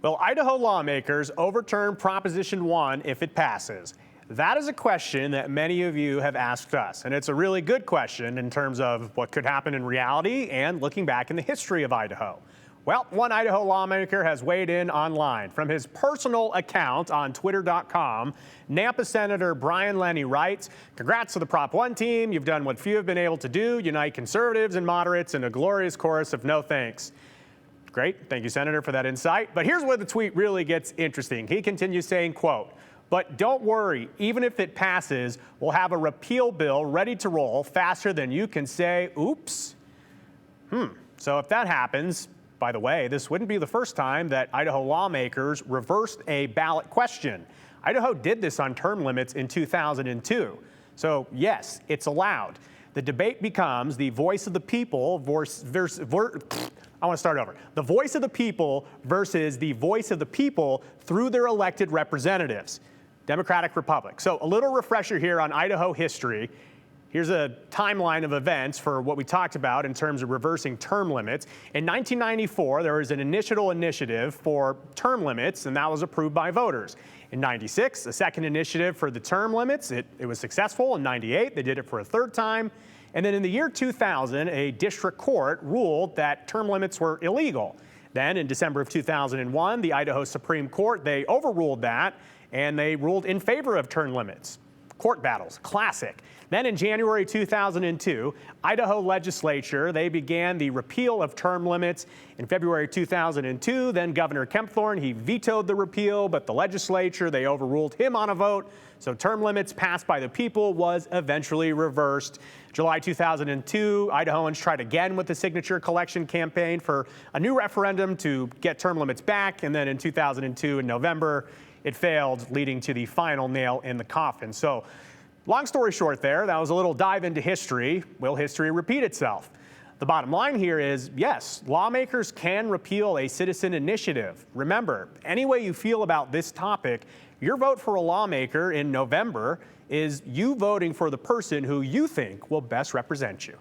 Will Idaho lawmakers overturn Proposition 1 if it passes? That is a question that many of you have asked us, and it's a really good question in terms of what could happen in reality and looking back in the history of Idaho. Well, one Idaho lawmaker has weighed in online. From his personal account on twitter.com, Nampa Senator Brian Lenny writes, "Congrats to the Prop 1 team. You've done what few have been able to do, unite conservatives and moderates in a glorious chorus of no thanks." Great. Thank you, Senator, for that insight. But here's where the tweet really gets interesting. He continues saying, quote, "But don't worry, even if it passes, we'll have a repeal bill ready to roll faster than you can say, oops." So if that happens, by the way, this wouldn't be the first time that Idaho lawmakers reversed a ballot question. Idaho did this on term limits in 2002. So yes, it's allowed. The debate becomes the voice of the people the voice of the people versus the voice of the people through their elected representatives. Democratic Republic. So a little refresher here on Idaho history. Here's a timeline of events for what we talked about in terms of reversing term limits. In 1994, there was an initial initiative for term limits, and that was approved by voters. In 96, a second initiative for the term limits. It was successful. In 98, they did it for a third time. And then in the year 2000, a district court ruled that term limits were illegal. Then in December of 2001, the Idaho Supreme Court, they overruled that, and they ruled in favor of term limits. Court battles, classic. Then in January 2002, Idaho legislature, they began the repeal of term limits. In February 2002, then Governor Kempthorne, he vetoed the repeal, but the legislature, they overruled him on a vote. So term limits passed by the people was eventually reversed. July 2002, Idahoans tried again with the signature collection campaign for a new referendum to get term limits back. And then in 2002, in November, it failed, leading to the final nail in the coffin. So long story short there, that was a little dive into history. Will history repeat itself? The bottom line here is, yes, lawmakers can repeal a citizen initiative. Remember, any way you feel about this topic, your vote for a lawmaker in November is you voting for the person who you think will best represent you.